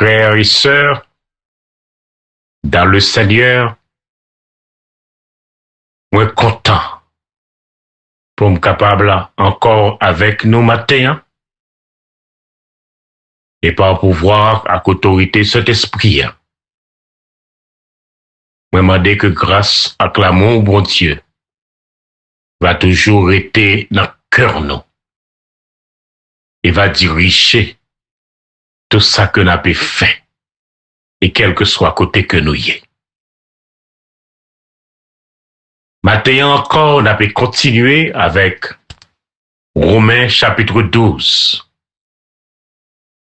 frères et sœurs, dans le Seigneur, moi content pour me capable encore avec nous matin et par pouvoir à autorité cet esprit. Moi demander que grâce à l'amour bon Dieu va toujours être dans le cœur nous et va diriger tout ça que nous avons fait et quel que soit côté que nous y est. Maintenant encore, on a continuer avec Romains chapitre 12.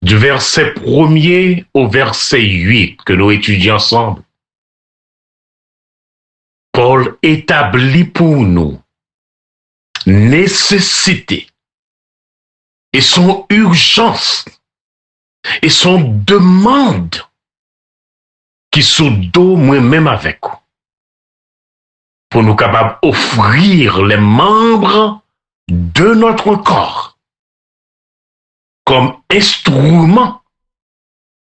Du verset 1er au verset 8 que nous étudions ensemble. Paul établit pour nous nécessité et son urgence et son demande qui sont dos moi-même avec vous. Pour nous capables d'offrir les membres de notre corps comme instrument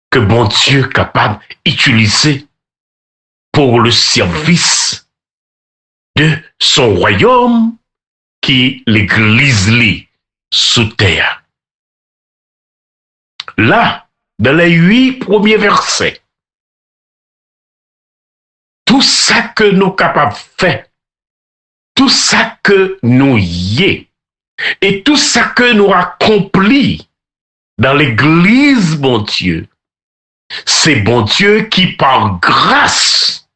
que bon Dieu est capable d'utiliser pour le service de son royaume qui l'église lit sous terre. Là, dans les 8 premiers versets, tout ça que nous sommes capables de faire, tout ça que nous y est, et tout ça que nous accomplis dans l'église, bon Dieu, c'est bon Dieu qui, par grâce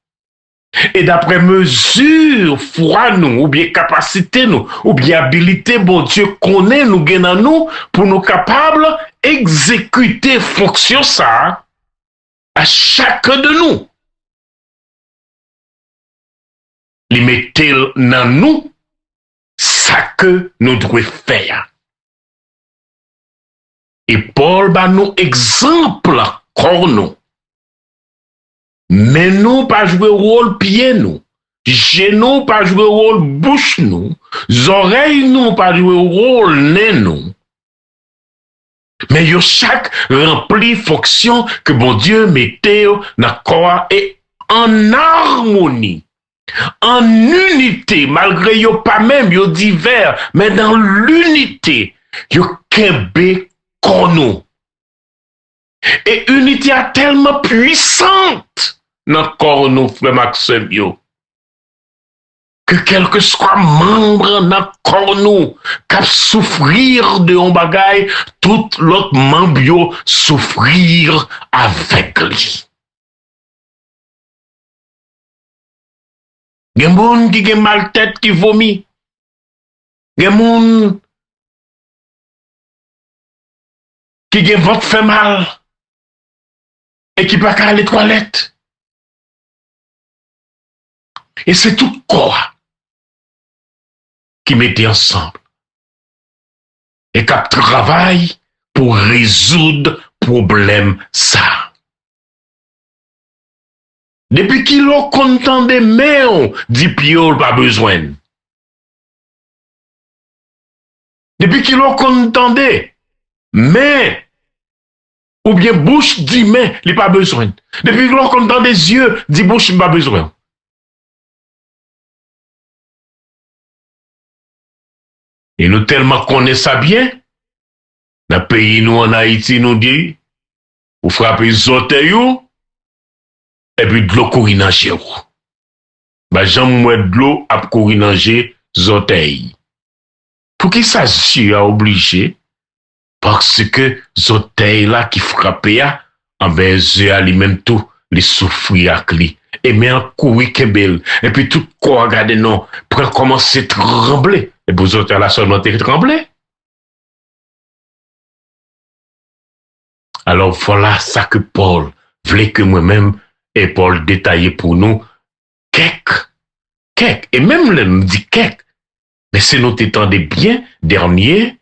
et d'après mesure, foi nous, ou bien capacité nous, ou bien habilité, bon Dieu, connaît nous, gagnons nous, pour nous capables d'exécuter fonction ça à chacun de nous. Li mettel dans nous ça que nous devons faire. Et Paul ba nous exemple encore nous. Mais nous pas jouer rôle pied nous. Genou pas jouer rôle bouche nous. Oreilles nous pas jouer rôle nez nous. Mais yo chaque rempli fonction que bon Dieu mettait dans corps et en harmonie. En unité, malgré yo pas même, yo divers, mais dans l'unité, yo kembe kono. Et unité est tellement puissante dans corps nous, frère Maxime, yo, que quel que soit membre dans corps nous, cap souffrir de on bagay, tout l'autre membre yo souffrir avec lui. Gen moun qui gen mal tête qui vomit. Gen moun qui gen ventre fait mal et qui pas qu'à aller toilettes. Et c'est tout corps qui mettait ensemble et qui travaille pour résoudre problème ça. Depuis qu'il l'ont content des mains, dit Piol pas besoin. Depuis qu'il l'ont content des mains, ou bien bouche dit main, il pas besoin. Depuis qu'il l'ont content des yeux, dit bouche, il pas besoin. Et nous tellement connaissons ça bien, dans le pays nous en Haïti nous dit, vous frappez les orteils, et puis de l'eau courir dans chez vous. Bah, j'aime moins de l'eau à courir dans les orteils. Pour qui ça s'y a obligé? Parce que les orteils là qui frappent, en vez de lui-même tout, les souffrir avec lui. Et mais en courir kebel. Et puis tout quoi, regardez non, pour commencer à trembler. Et pour les orteils là seulement trembler. Alors voilà ça que Paul voulait que moi-même et Paul détaillait pour nous quelques, et même là nous dit quelques, mais c'est nous t'étendez bien dernier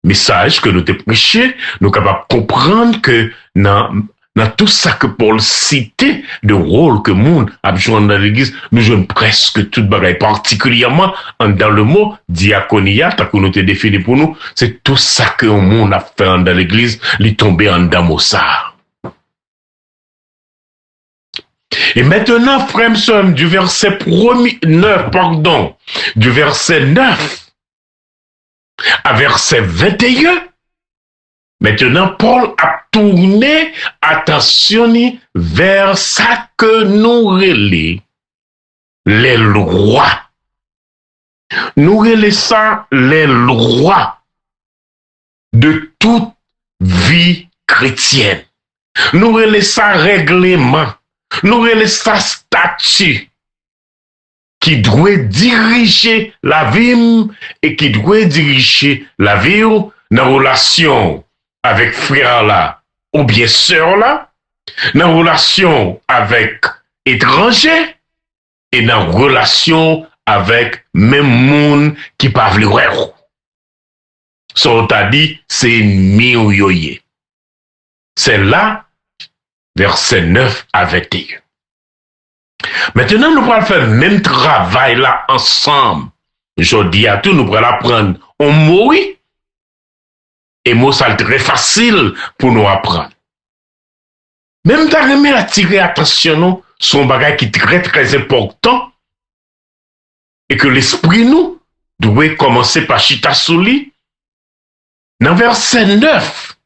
message que nous te prêché, nous capables de comprendre que dans tout ça que Paul citait de rôle que monde a joué dans l'église, nous jouons presque toute bagaille, particulièrement dans le mot diaconia, tant que nous te défini pour nous, c'est tout ça que le monde a fait dans l'église, lui tomber en damosa. Et maintenant, frère et sœurs, du verset 9, du verset 9 à verset 21, maintenant, Paul a tourné attention vers ça que nous relais les lois. Nous relais ça les lois de toute vie chrétienne. Nous relais ça règlement. Nous relais ça statut qui doit diriger la vie et qui doit diriger la vie dans relation avec frère là ou bien sœur là, dans relation avec étranger et dans relation avec même monde qui pas vle ouais. Ça t'a dit c'est ennemi ou yoye. C'est là verset 9 à 21. Maintenant, nous allons faire le même travail là ensemble. Je dis à tout, nous allons apprendre un mot, oui. Et mot, ça très facile pour nous apprendre. Même dans le même attirer attention, son bagage qui est très très important. Et que l'esprit nous doit commencer par chita souli. Dans verset 9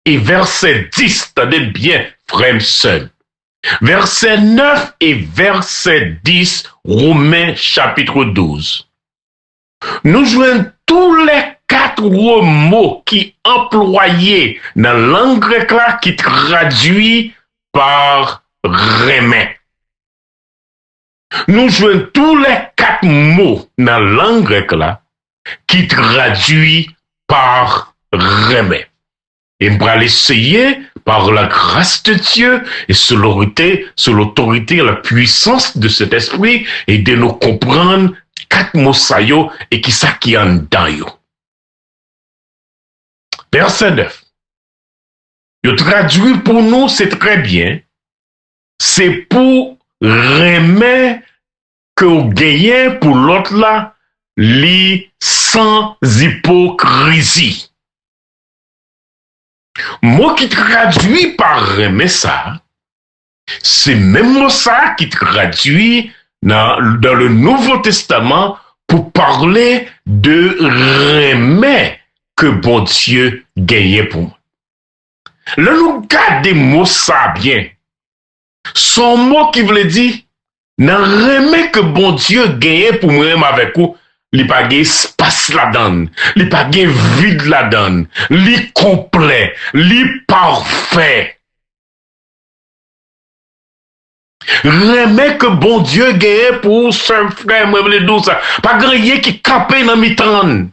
et verset 10, tenez bien, frère seul. Verset 9 et verset 10, Romains chapitre 12. Nous jouons tous les 4 mots qui employés dans la langue grecque là, qui traduit par remet. Nous jouons tous les 4 mots dans la langue grecque là, qui traduit par remet. Et on va l'essayer par la grâce de Dieu et sous l'autorité et la puissance de cet esprit et de nous comprendre 4 mots saillants et qui ça qui en dedans yo. Verset 9. Le traduit pour nous, c'est très bien. C'est pour remettre que vous gagnez pour l'autre là, li sans hypocrisie. Mot qui traduit par remet ça, c'est même mot ça qui traduit dans le Nouveau Testament pour parler de remet que bon Dieu gagnait pour moi. Là, nous gardons mots ça bien. Son mot qui voulait dire, dans remet que bon Dieu gagnait pour moi avec vous, li pa gen espace la donne, li pa gen vide la donne, li complet, li parfait. Remet que bon Dieu gagne pour ce frère, moi vle dou ça. Pas grand qui campé dans mi-temps.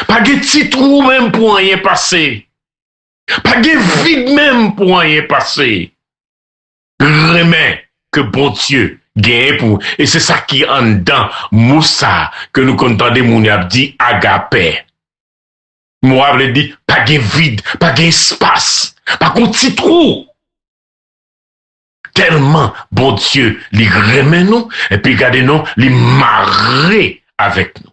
Pas gen petit trou même pour rien passer. Pas gen vide même pour rien passer. Remet que bon Dieu gagne pour. Et c'est ça qui est en dedans. Moussa, que nous contendons, mon a dit agapé. Moi, je dit, pas de vide, pas d'espace, pas de petit trou. Tellement, bon Dieu, il remet nous, et puis regardez-nous, il marre avec nous.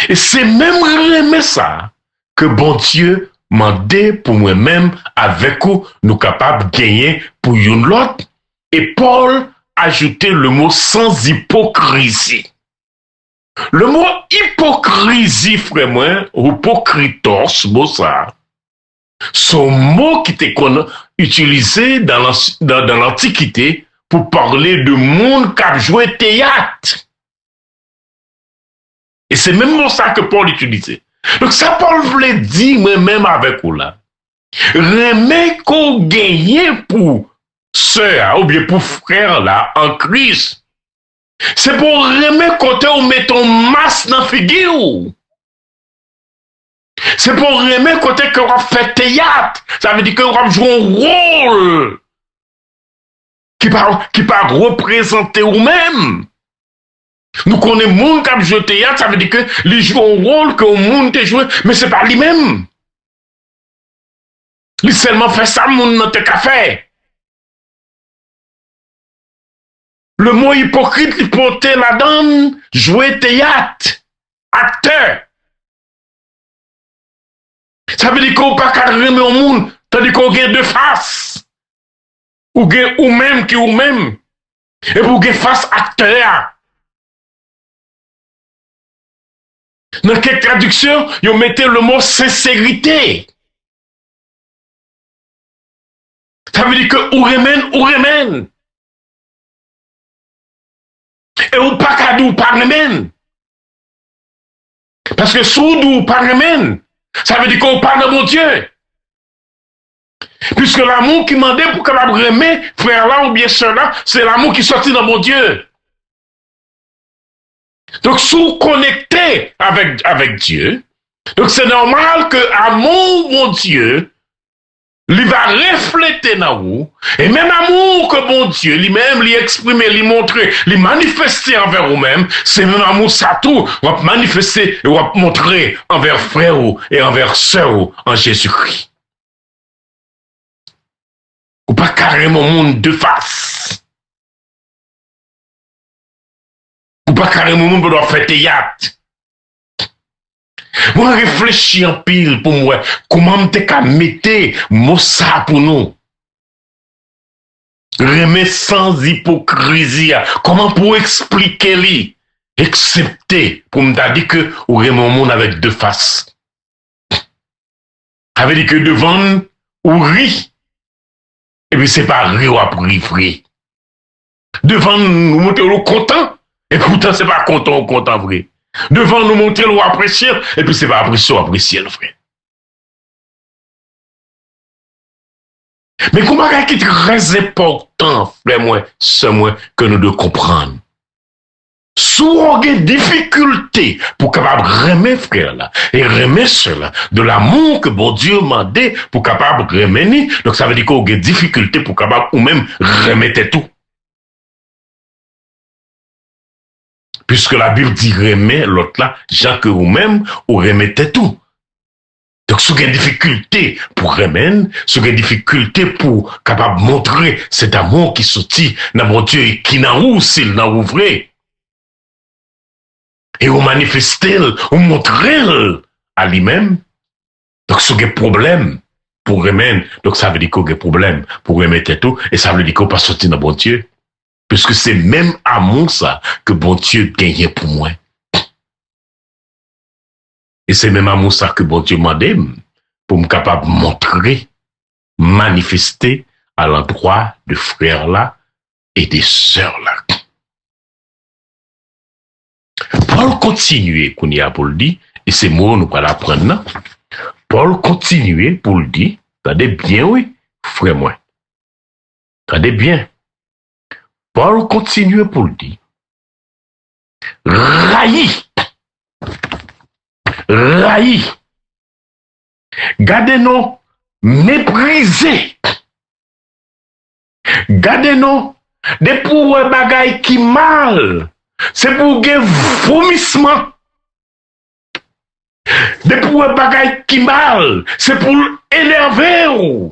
Et c'est même remet ça, que bon Dieu m'a dit pour moi-même, avec vous, nous capables de gagner pour une l'autre. Et Paul ajouter le mot sans hypocrisie. Le mot hypocrisie, frère moi, ou hypocritos, mot ça, son mot qui était utilisé dans l'Antiquité pour parler de monde qui a joué théâtre. Et c'est même mot ça que Paul utilisait. Donc ça, Paul voulait dire, moi-même avec vous là, remet qu'on gagne pour sœur ou bien pour frère là en Christ. C'est pour remettre côté ou mettre ton masque dans la figure. C'est pour remettre côté que on fait théâtre. Ça veut dire que on joue un rôle qui pas représenter ou même. Nous connaissons monde qui joue théâtre, ça veut dire que les joue un rôle que le monde te joue, mais c'est pas lui-même. Il seulement fait ça, monde n'a qu'à faire. Le mot hypocrite, il portait la donne, jouer théâtre, acteur. Ça veut dire qu'on ne peut pas remettre au monde, tandis qu'on gagne de face. ou même qui ou même. Et pour que face acteur. Dans quelques traductions, ils mettez le mot sincérité. Ça veut dire que ou remen. Et ou pas qu'à ou pas remen. Parce que sous ou pas remen, ça veut dire qu'on parle de mon Dieu. Puisque l'amour qui demandait pour capable remettre frère là ou bien soeur là, c'est l'amour qui sortit dans mon Dieu. Donc, sous connecté avec Dieu, donc c'est normal que amour mon Dieu, il va refléter dans vous, et même amour que mon Dieu, lui-même, lui exprimer, lui montrer, lui manifester envers vous-même, c'est même amour ça tout, on va manifester et on va montrer envers frère et envers sœur en Jésus-Christ. Ou pas carrément monde de face. Ou pas carrément monde doit faire théâtre. Moi réfléchis en pile pour moi, comment te ka mette mot ça pour nous. Remet sans hypocrisie, comment pour expliquer lui, excepté pour me dire que ou remet un monde avec deux faces. Ça veut dire que devant ou rit. Et puis c'est pas rire ou après devant nous montrer le content, et pourtant c'est pas content ou content vrai. Devant nous montrer le apprécier, et puis c'est pas apprécier ou apprécier le frère. Mais comment est-ce qui est très important, frère moi, c'est moi que nous devons comprendre. Si on a des difficultés pour capable remettre frère là et remettre cela de l'amour que bon Dieu m'a donné pour capable remettre, donc ça veut dire qu'on a des difficultés pour capable ou même remettre tout. Puisque la Bible dit remet l'autre là, Jean que vous-même ou remettez tout. Donc si vous avez des difficultés pour remettre, si vous avez des difficultés pour capable montrer cet amour qui sortit dans mon Dieu et qui n'a où s'il n'a ouvré. Et vous manifestez, vous montrez à lui-même. Donc, si vous avez des problèmes pour remettre, donc ça veut dire qu'il y a des problèmes pour remettre tout, et ça veut dire qu'on ne peut pas sortir dans bon Dieu. Puisque c'est même amour ça que bon Dieu gagne pour moi. Et c'est même amour ça que bon Dieu m'a donné pour me capable de montrer, manifester à l'endroit de frères là et des sœurs là. Paul continue pour le dire, et c'est moi nous allons apprendre. Paul continue pour le dire, attendez bien, oui, frère moi. Attendez bien. Paul continue pour le dire. Raï. Gardez-nous méprisés. Gardez-nous des pour bagailles qui mal. C'est pour gagner vomissement. Des pour bagailles qui mal. C'est pour énerver.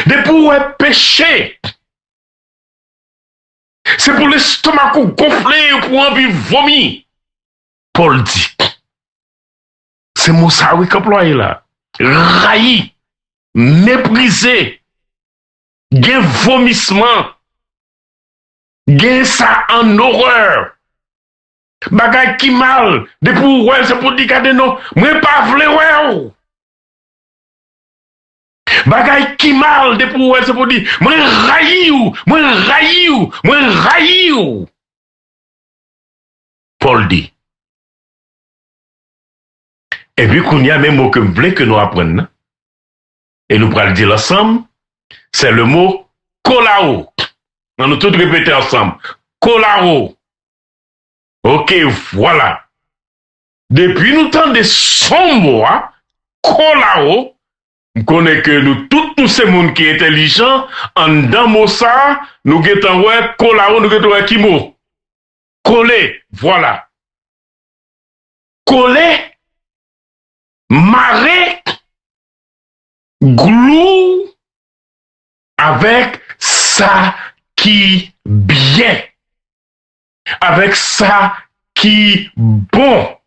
Des pour péché. C'est pour l'estomac gonflé ou pour envie vomir. Paul dit. C'est mon ça oui qu'employé là. Raï, méprisé, gain vomissement, gain ça en horreur. Bagay qui mal, de pour ouais, c'est pour dire que non, moi pas vle ouais. Bagay qui mal, de pour ouais, c'est pour dire, moi raïou. Paul dit. Et puis, qu'on y a même mot que voulez que nous apprenions, et nous pourrons le dire ensemble, c'est le mot kolao. On nous tous répéter ensemble. Kolao. Ok, voilà. Depuis nous temps de son mot, kolao, on connaît que nous, tous ces monde qui est intelligent, en dans mot ça, nous guettons ouais, kolao, nous guettons ouais, qui mot? Coller, voilà. Coller, marrer, glou, avec ça qui bien, avec ça qui bon.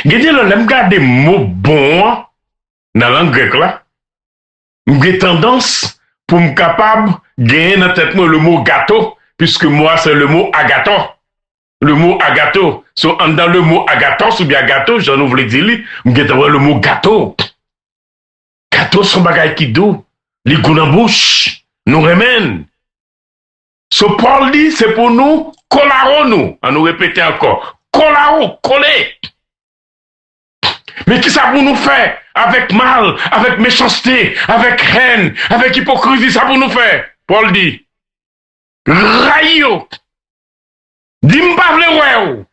Gardez le l'aime garder mot bon dans la langue grecque là. J'ai tendance pour me capable gagner dans tête le mot gâteau, puisque moi c'est le mot agathon. Le mot agathon. So, dans le mot agathon, ou bien gâteau, j'en ouvre les délits, j'ai le mot gâteau. Gâteau, son bagage qui doux. Les goûts en bouche, nous remènent. So, Paul dit, c'est pour nous, collaro nous. À nous répéter encore. Collaro, coller. Mais qui ça pour nous faire? Avec mal, avec méchanceté, avec haine, avec hypocrisie, ça pour nous faire? Paul dit, rayo. Dis-moi pas vle ouais.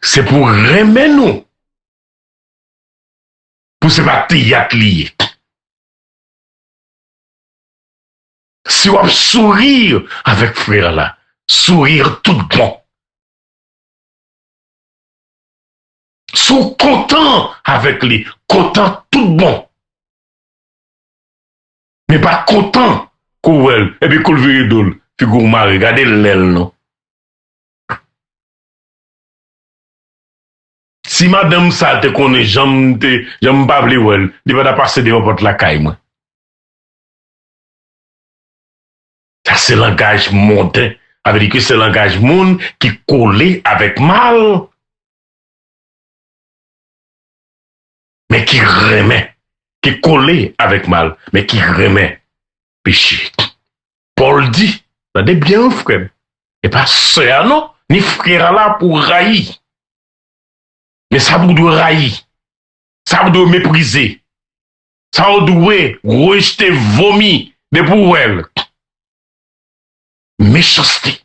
C'est pour remettre nous. Pour se battre lié. Si on sourire avec frère là, sourire tout bon. Sois content avec lui, content tout bon. Mais pas content qu'on et puis qu'on le veut d'ol. Figure moi, regardez l'aile non. Si madame ça te connaît, j'aime pas vle well, il va passer devant porte la caille moi. Ça c'est langage mondain, avec que c'est langage monde qui collé avec mal. Mais qui remet, qui collé avec mal, mais qui remet péché. Paul dit, regardez bien frère, et pas sœur non, ni frère là pour railler. Mais ça vous doit railler, ça vous doit mépriser, ça vous doit rejeter, vomir de pour elle. Méchanceté,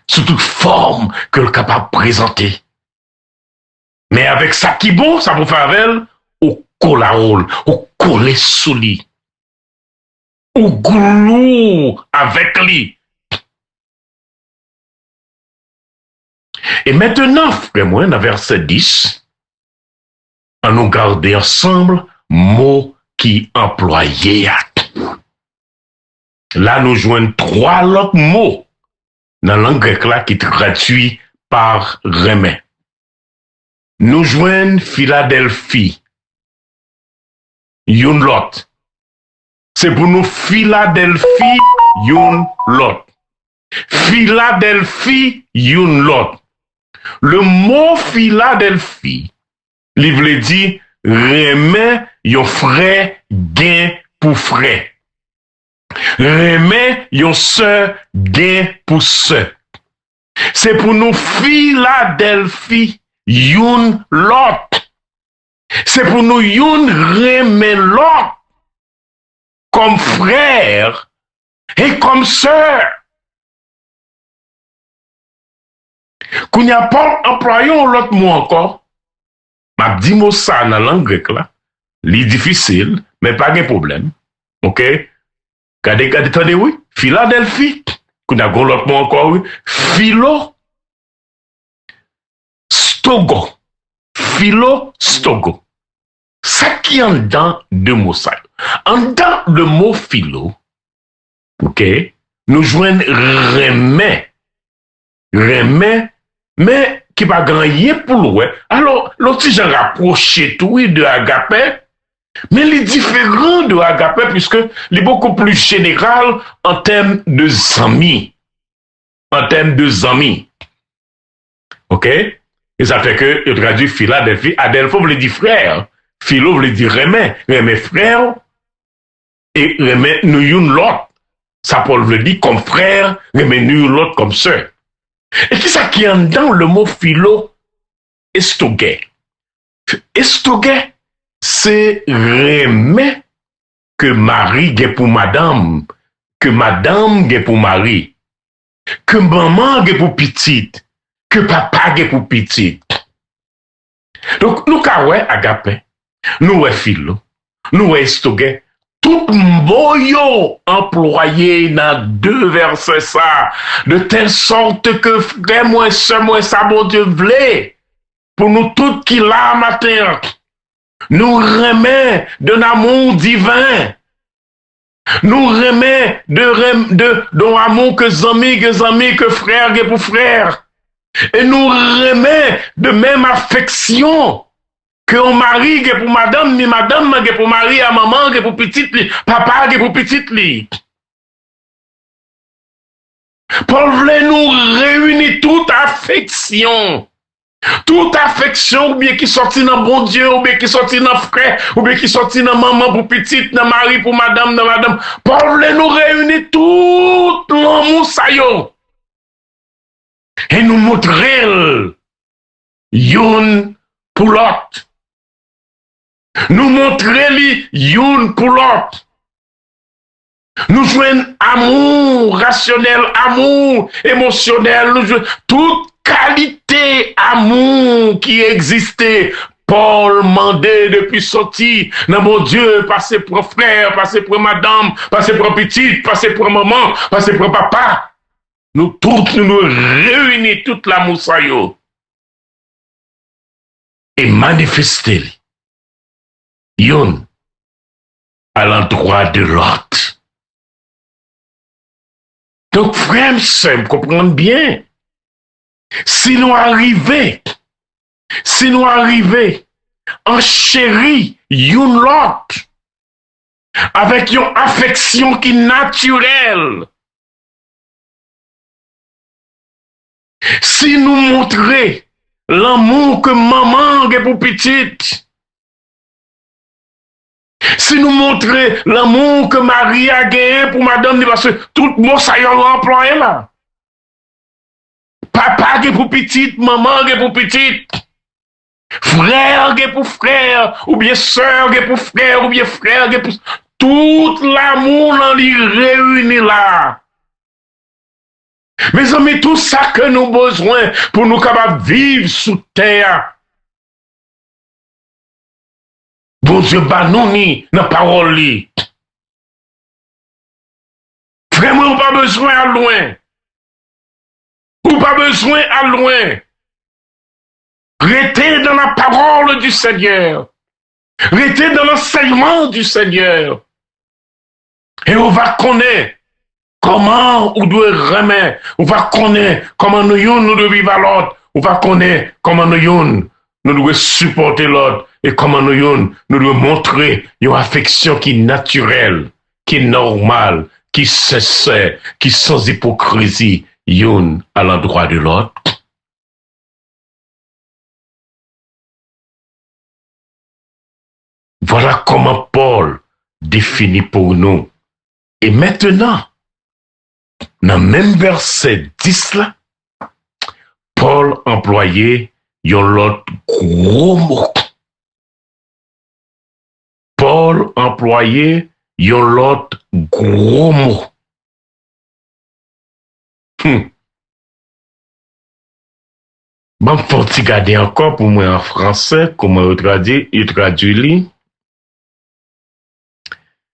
sous toute forme que le capable de présenter. Mais avec ça qui bon, ça vous fait avec elle, au colarole, au coller sous lui, au glou avec lui. Et maintenant, frère moi, dans verset 10, on nous garder ensemble, mots qui employés. Là, nous joignons 3 autres mots dans la langue grecque là qui traduit par remet. Nous joignons Philadelphie. Yon lot. C'est pour nous Philadelphie, yon lot. Philadelphie, yon lot. Le mot Philadelphie, il veut dire remet yon frère gain pour frère. Remet yon sœur gain pour sœur. C'est pour nous Philadelphie, yon lot. C'est pour nous yon remet lot comme frère et comme sœur. Qu'on n'y a pas employé l'autre mot encore. M'a dit mot ça dans la langue grecque là. C'est difficile, mais pas de problème. OK? Regardez, attendez, oui. Philadelphie. Qu'on a l'autre mot encore, oui. Philo. Stogo. Philo, stogo. Ça qui est en dedans de mots ça. En dedans le mot philo, OK? Nous joignons remet. Remet, mais qui va gagner pour l'oué. Alors, l'autre, j'en rapproché tout de agapé, mais il est différent de agapé puisque il est beaucoup plus général en termes de amis. En termes de amis. OK? Et ça fait que, il traduit Philadelphie. Adelpho veut dire frère. Philo veut dire remet. Remet frère. Et remet nous une l'autre. Ça Paul veut dire comme frère, remet nous l'autre comme sœur. Et qui ça qui est dans le mot philo? Estoguet. Estoguet, c'est remet que Marie est pour madame, que madame est pour Marie, que maman est pour petite, que papa est pour petite. Donc, nous avons agapé, nous avons philo, nous avons estoguet. Tout moyo employé dans 2 versets ça, de telle sorte que frère moi, sœur moi, ça bon Dieu voulait, pour nous tous qui là matin, nous remet d'un amour divin, nous remet d'un amour que amis, que frère, que pour frère, et nous remet de même affection que un mari qui pour madame, mais madame qui pour mari à maman, qui pour petite li, papa qui pour petite li. Paul voulait nous réunir toute affection. Toute affection, ou bien qui sortit dans bon Dieu, ou bien qui sortit dans frère, ou bien qui sortit dans maman pour petite, dans mari pour madame, dans madame. Paul voulait nous réunir tout l'amour ça yo. Et nous montrer yon pour l'autre. Nous montrer li yon pour l'autre. Nous jouons amour rationnel, amour émotionnel, nous jouons toute qualité amour qui existait. Paul mandait depuis sorti, dans mon Dieu, passer pour frère, passer pour madame, passer pour petite, passer pour maman, passer pour papa. Nous tous nous réunissons toute l'amour ça yo et manifester yon à l'endroit de l'autre. Donc, frère, c'est comprendre bien. Si nous arrivons en chéri, yon l'autre, avec une affection qui est naturelle, si nous montrons l'amour que maman a pour petite, si nous montrons l'amour que Marie a gagné pour madame, parce que tout le monde ça y a employé là. Papa qui pour petite, maman qui pour petite, frère qui pour frère, ou bien soeur qui pour frère, ou bien frère qui pour... Tout l'amour dans les réunis là. Mes amis, tout ça que nous avons besoin pour nous capables de vivre sous terre. Bon Dieu, nous ni dans la parole li. Vraiment, pas besoin à loin. Ou pas besoin à loin. Restez dans la parole du Seigneur. Restez dans l'enseignement du Seigneur. Et on va connaître comment on doit remettre. On va connaître comment nous devons vivre à l'autre. On va connaître comment nous devons supporter l'autre. Et comment nous devons montrer une affection qui est naturelle, qui est normale, qui sincère, qui sans hypocrisie, yon à l'endroit de l'autre. Voilà comment Paul définit pour nous. Et maintenant, dans le même verset 10 là, Paul employait yon l'autre gros mot. Paul employait yon l'autre gros mot. Bon, faut regarder encore pour moi en français, comment il traduit.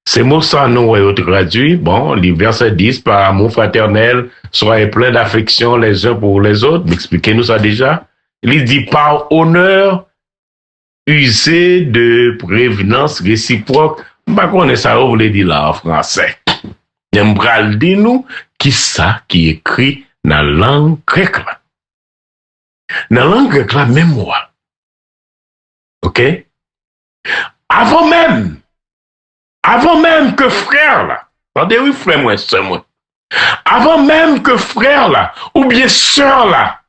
Ces mots ça nous traduit. Bon, le verset 10, par amour fraternel, soyez pleins d'affection les uns pour les autres. Expliquez-nous ça déjà. Il dit par honneur, usé de prévenance réciproque. Bah, qu'on est ça, vous voulez dire là en français. J'aimerais dire nous, qui ça qui écrit dans la langue grecque là. Dans la langue grecque là, même moi. OK? Avant même que frère là, attendez, oui, frère, moi, c'est moi. Avant même que frère là, ou bien sœur là,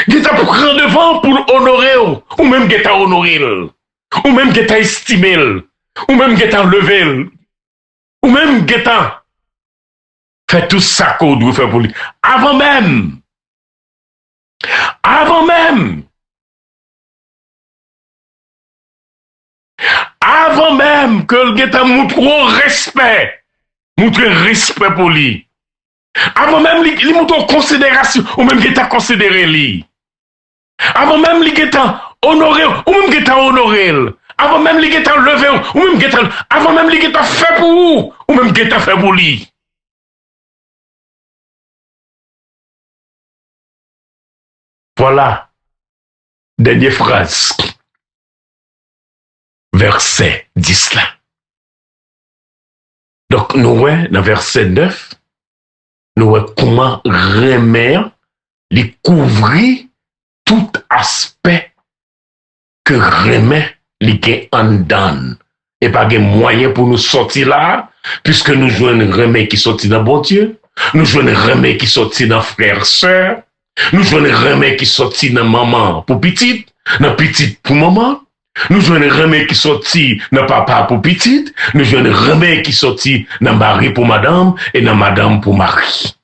qui t'a pris devant pour honorer, ou même qui t'a honoré, ou même qui t'a estimé, ou même qui t'a levé, ou même qui t'a fait tout ça qu'on doit faire pour lui. Avant même que le gars montre respect pour lui. Avant même il montre considération, ou même qu'il t'a considéré lui. Avant même il t'a honoré, ou même qu'il t'a honoré. Avant même il t'a levé, ou même qu'il t'a, avant même il t'a fait pour vous, ou même qu'il t'a fait pour lui. Voilà, dernière phrase. Verset 10 là. Donc, nous voyons dans verset 9, nous voyons comment remettre, les couvrir toute aspect que remet les en dan. Et pas de moyen pour nous sortir là, puisque nous jouons un remède qui sortit dans bon Dieu, nous jouons un remède qui sortit dans frère, sœur, nous jouons un remède qui sortit dans maman pour petite, dans petite pour maman, nous jouons un remède qui sortit dans papa pour petite, nous jouons un remède qui sortit dans mari pour madame et dans madame pour mari.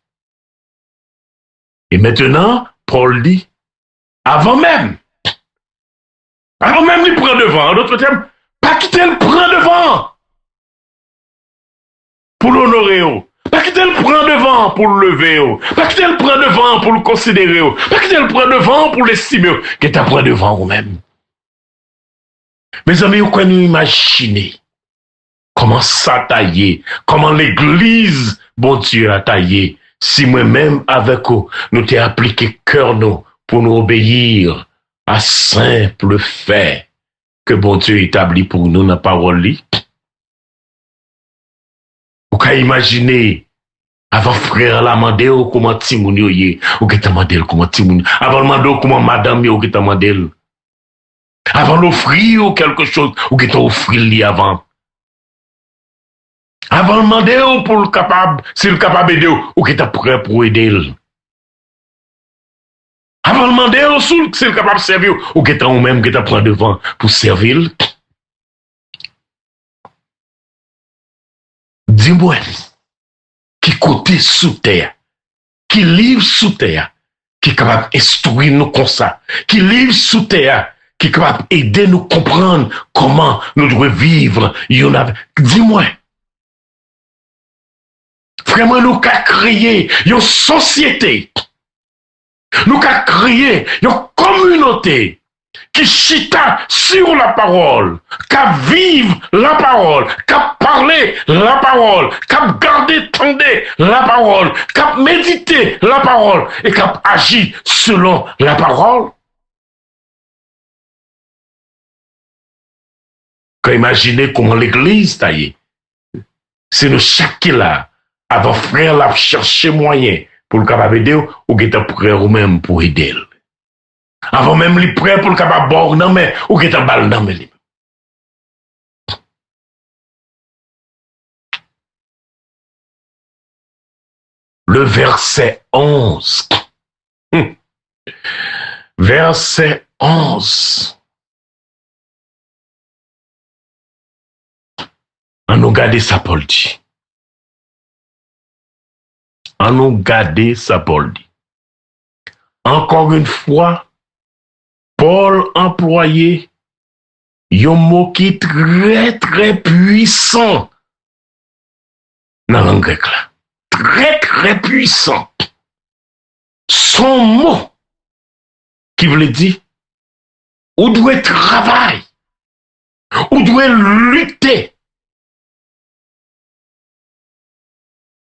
Et maintenant, Paul dit, avant même, il prend devant, en d'autres termes, pas quitter le prend devant pour l'honorer. Pas quitter le prend devant pour le lever. Pas quitter le prend devant pour le considérer. Pas quitter le prend devant pour l'estimer. Que tu prend devant vous-même. Mes amis, vous pouvez nous imaginer comment ça taillé, comment l'église, bon Dieu, a taillé. Si moi-même avec vous, nous t'ai appliqué cœur nous pour nous obéir à simple fait que bon Dieu établit pour nous dans la parole. Vous pouvez imaginer, avant frère la mandé comment timoun yo yé, ou que t'a mandé comment timoun, avant le mandé comment madame yo, ou que t'a mandé, avant l'offrir quelque chose, ou que t'a offrir li avant. Avant le mandé pour le capable, s'il est capable d'aider, ou que t'a prêt pour aider. Avant le mandé s'il est capable de servir, ou que t'a ou même que t'a prend devant pour servir. Dis-moi, qui côté sous terre, qui livre sous terre, qui est capable d'instruire nous comme ça, qui livre sous terre, qui est capable d'aider nous comprendre comment nous devons vivre. Dis-moi, vraiment nous qu'à créer une société, nous qu'à créer une communauté qui chita sur la parole, qu'à vivre la parole, qu'à parler la parole, qu'à garder tendez la parole, qu'à méditer la parole et qu'à agir selon la parole. Quand imaginez comment l'église taillée, c'est nous chaque là, avant frère la chercher moyen pour le capable d'aider ou qui est prêt ou même pour aider. Avant même les prêts pour le capable bord non mais ou qui est balle non mais le verset 11. Verset 11. On nous garde ça Paul dit. On nous garde ça Paul dit. Encore une fois, Paul employé un mot qui est très très puissant dans la langue grecque là. Très très puissant. Son mot qui veut dire ou doit travailler, ou doit lutter,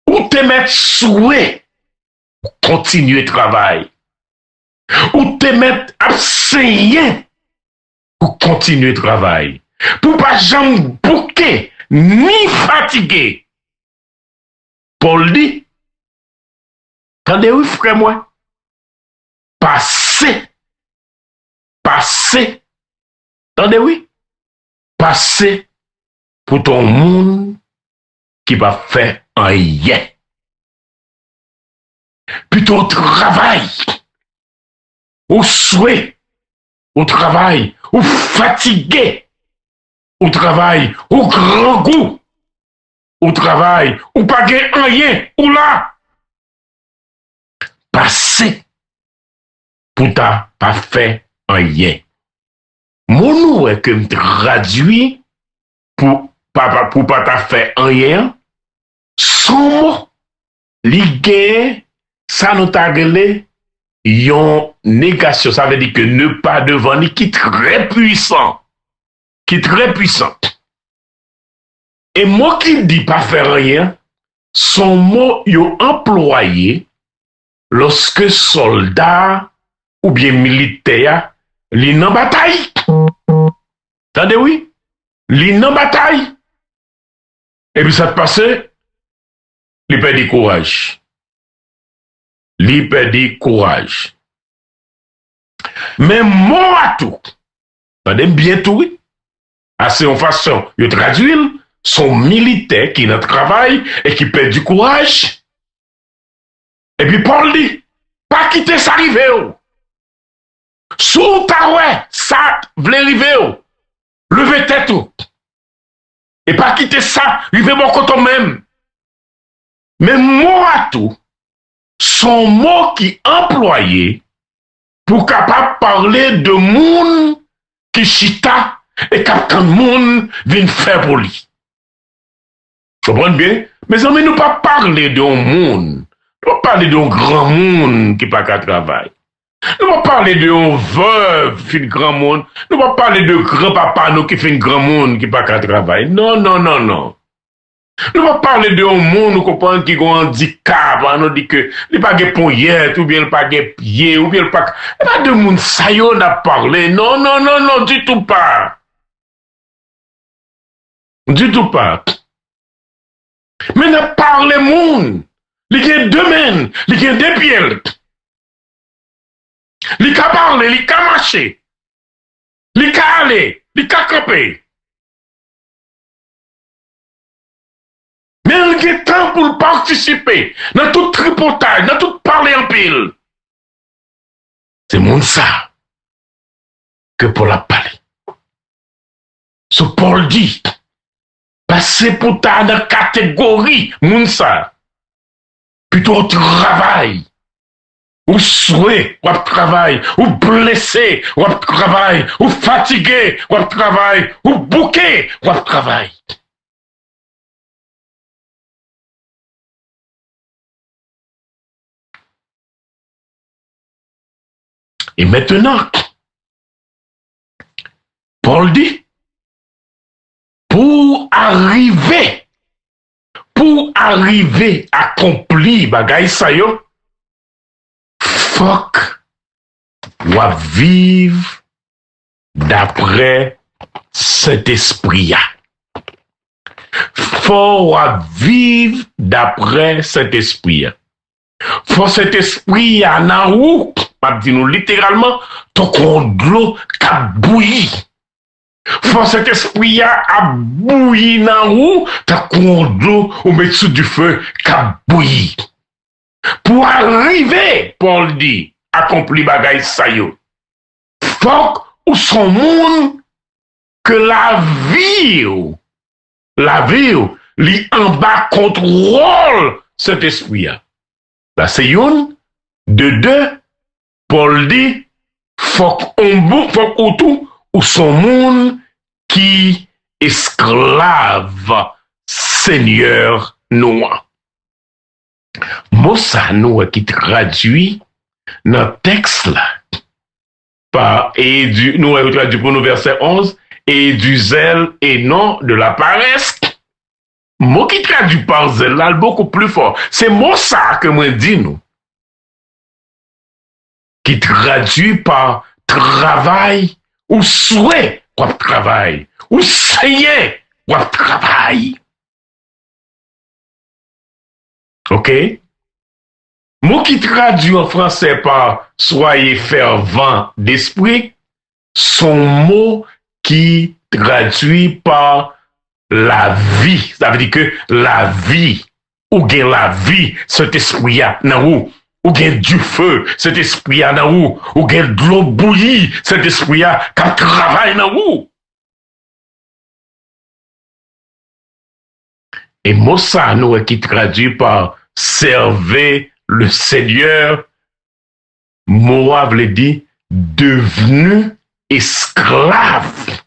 ou te mettre souhait pour continuer le travail. Ou te mettre absent pour continuer le travail. Pour pas jamais bouquer ni fatiguer. Paul dit, attendez, oui, frère, moi, passez, attendez, oui, passez pour ton monde qui va faire un rien. Puis ton travail, au souhait, au travail, au fatigué, au travail, au grand goût, au travail, ou pas rien, ou là. Passez pour ta pas fait rien. Mon nom est que me traduit pour pas ta fait rien. Son mot, l'igué, ça nous t'a gelé. Yon négation, ça veut dire que ne pas devant ni qui est très puissant. Qui est très puissant. Et moi qui dit pas faire rien, son mot yon employé lorsque soldat ou bien militaire li nan bataille. Attendez oui? Li nan bataille. Et puis ça te passe, li perd du courage. Li perd du courage. Mais mort à tout. Attendez bien tout, oui. Assez en façon, de traduire, son militaire qui est dans le travail et qui perd du courage. Et puis Paul dit, pas quitter ça arriver. Sous ta ouais, ça voulait arriver. Levez tête. Et pas quitter ça, arriver mon côté même. Mais mot à tout, son mot qui employé pour capable parler de monde qui chita et qu'attend monde vient faire pour lui. Vous comprenez bien? Mes amis, nous pas parler d'un monde. Nous pas parler d'un grand monde qui pas qu'à travailler. Nous pas parler d'un veuve qui fait grand monde. Nous pas parler de grand papa nous qui fait un grand monde qui pas qu'à travailler. Non, non, non, non. Nous pas parler d'un monde nous comprenons qui a un handicap. Nous dit que il pas de poignette ou bien il pas de pied ou bien il pas. Il pas de monde ça y on a parlé. Non, non, non, non, du tout pas. Du tout pas. Mais n'a parlé monde. Il y a deux mains, il y a deux pieds. Il a parlé, il a marché. Il a allé, il a camper. Mais il y a temps pour participer dans tout tripotage, dans tout parler en pile. C'est mon ça que Paul a parlé. Ce Paul dit, passer pour ta dans catégorie, mon ça. Plutôt travail, ou souhait, ou travail, ou blessé, ou travail, ou fatigué, ou travail, ou bouqué, ou travail. Et maintenant, Paul dit, pour arriver à accomplir bagay sa yo, faut ou vivre d'après cet esprit. Faut vivre d'après cet esprit. Faut cet esprit à nan ou, pas dit nous littéralement, ton qu'on de l'eau qu'a bouilli. Faut cet esprit à bouillir dans ou, ta qu'on de l'eau au mettre du feu qu'a bouilli. Pour arriver, Paul dit, accomplir bagay sa yo. Faut ou son monde que la vie, li en bas contrôle cet esprit-là. Là, c'est une, de deux, Paul dit, faut qu'on tout, ou son monde qui esclave Seigneur noir. Mossa nous qui traduit dans le texte là, par, et du, nous traduit pour nous verset 11, et du zèle et non de la paresse. Mot qui traduit par zèle là, beaucoup plus fort. C'est mot ça que moi dis nous. Qui traduit par travail ou souhait ou travail ou seigneur ou travail. OK? Mot qui traduit en français par soyez fervent d'esprit, son mot qui traduit par la vie. Ça veut dire que la vie, ou bien la vie, cet esprit-là, ou bien du feu, cet esprit-là, ou bien de l'eau bouillie, cet esprit-là, qui travaille dans vous. Et mot ça, nous, qui traduit par servez le Seigneur, Moab le dit, devenu esclave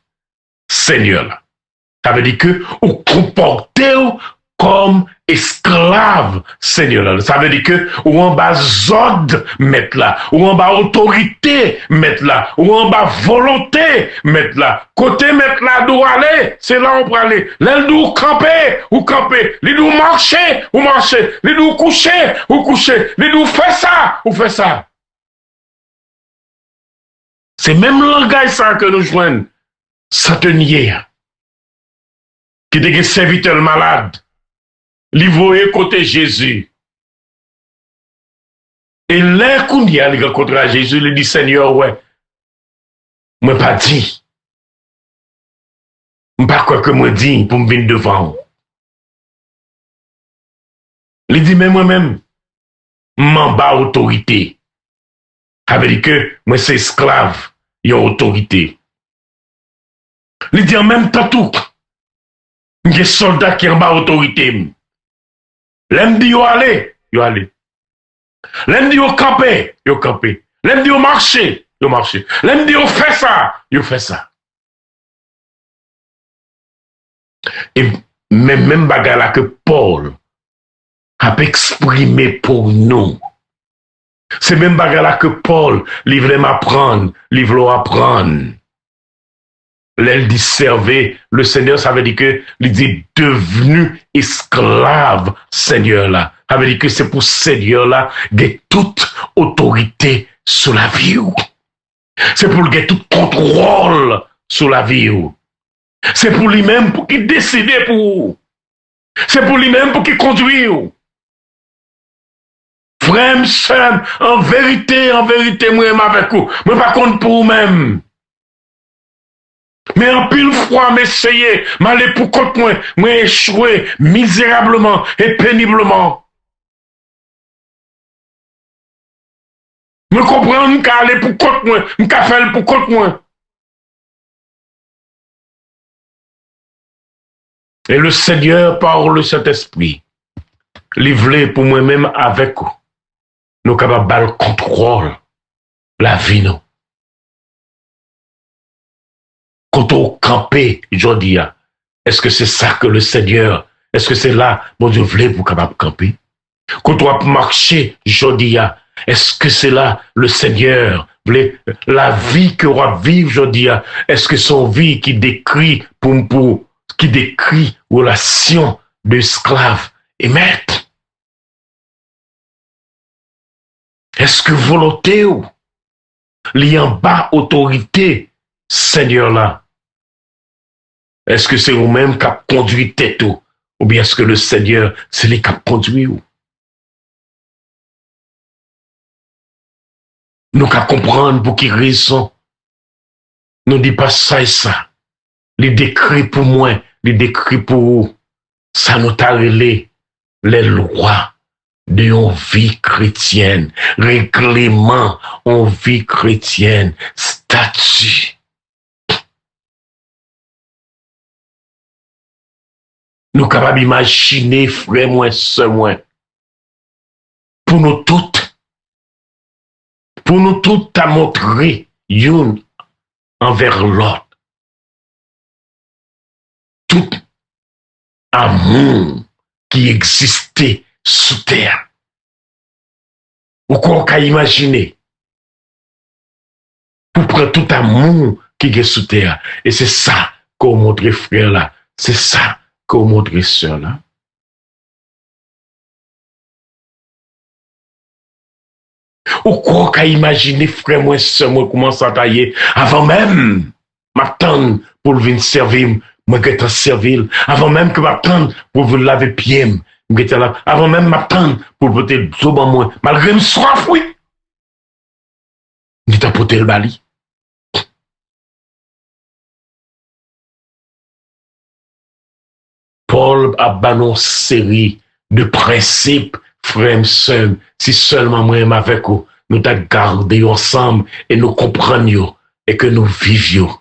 Seigneur. Ça veut dire que vous comportez-vous comme esclave Seigneur. Ça veut dire que ou en bas ordre mettre là, ou en bas autorité mettre là, ou en bas volonté mettre là. Côté mettre là d'où aller, c'est là où on peut aller. L'aile d'où camper, ou camper. Les d'où marcher, ou marcher. Les d'où coucher, ou coucher. Les d'où faire ça, ou faire ça. C'est même langage ça que nous joignons. Satenier. Qui était un serviteur malade. Li voye côté Jésus. Et là, quand il a rencontré Jésus, il dit, Seigneur, ouais, Moi pas dit. Pas quoi que moi dit pour me venir devant. Il dit, mais moi-même, m'en bas autorité. Ça veut dire que moi c'est esclave, il y a autorité. Il dit en même temps tout. Il y a des soldats qui ont en bas autorité. L'aime dit yo aller, yo aller. L'aime dit yo camper, yo camper. L'aime dit yo marcher, yo marcher. L'aime dit yo fait ça, yo fait ça. Et même bagarre là que Paul a exprimé pour nous. C'est même bagarre là que Paul livre m'apprendre, livre apprendre. L'aile dit servait, le Seigneur, ça veut dire que, il dit devenu esclave, Seigneur là. Ça veut dire que c'est pour Seigneur là, qu'il ait toute autorité sur la vie. C'est pour qu'il ait tout contrôle sur la vie. C'est pour lui-même pour qu'il décide pour vous. C'est pour lui-même pour qu'il conduise. Frère, sœur, en vérité, moi, avec vous. Moi, pas contre pour vous-même. Mais en pile fois, m'essayer, m'aller pour contre moi échouer misérablement et péniblement. Me comprendre qu'à aller pour contre moi, m'qu'à faire pour contre moi. Et le Seigneur, par le Saint-Esprit, livré pour moi-même avec vous, nous capables de contrôle la vie, nous. Quand on campe, je dis, est-ce que c'est ça que le Seigneur, est-ce que c'est là, mon Dieu, voulait pour capable camper? Quand on marcher, je dis, est-ce que c'est là, le Seigneur, voulait, la vie que on va vivre, je dis, est-ce que son vie qui décrit, qui décrit relation d'esclave et maître? Est-ce que volonté ou, li en bas autorité, Seigneur là? Est-ce que c'est vous-même qui a conduit tête ou bien est-ce que le Seigneur, c'est lui qui a conduit ou? Nous qu'à comprendre pour qui raison. Nous dit pas ça et ça. Les décrets pour moi, les décrets pour vous. Ça nous t'a relé les lois de une vie chrétienne, règlement en vie chrétienne, statut. Nous capables d'imaginer, frère, moi, sœur, moi, pour nous toutes à montrer, une envers l'autre, tout amour qui existait sous terre. Ou qu'on peut imaginer, pour prendre tout amour qui est sous terre. Et c'est ça qu'on montre, frère, là. C'est ça qu'on montre, sœur, là. Ou quoi qu'à imaginer, frère, moi, sœur, moi, comment ça tailler, avant même, m'attendre pour venir servir, moi, que t'en servir, avant même que m'attendre pour vous laver pied, avant même m'attendre pour voter le job en moi, malgré me soif, oui. Ni t'as porté le bali. Paul a banni une série de principes, frères, sœurs, si seulement moi et avec vous, nous t'as gardé ensemble et nous comprenions et que nous vivions.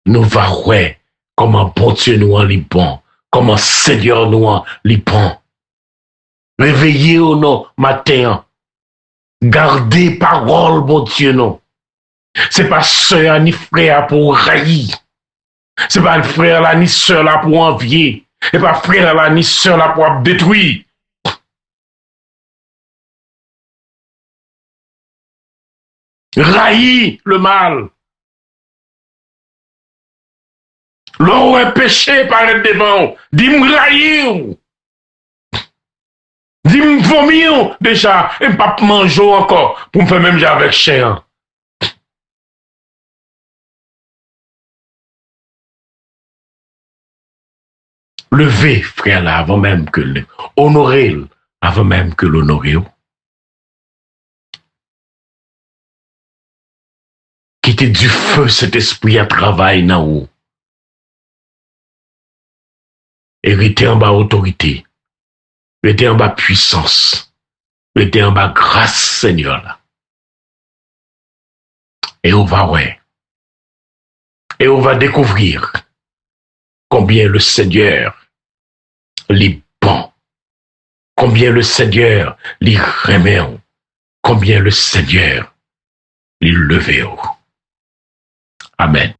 Nous verrons comment bon Dieu nous en bon, comment Seigneur nous en bon. Réveillez-vous non matin, gardez parole, bon Dieu non. C'est pas sœur ni frère pour railler. C'est pas le frère là ni sœur là pour envier. C'est pas frère là ni sœur là pour détruire. Raillir le mal. L'on est péché par être devant. Dis-moi raillir. Dis-moi vomir déjà. Et pas manger encore. Pour me faire même avec chien. Levez, frère, là, avant même que honorez, avant même que l'honorez. mettez du feu cet esprit à travail dans vous. Héritez en bas autorité. Mettez en bas puissance. Mettez en bas grâce, Seigneur. Là. Et on va, ouais. Et on va découvrir combien le Seigneur les bon, combien le Seigneur les remet, combien le Seigneur les levé. Amen.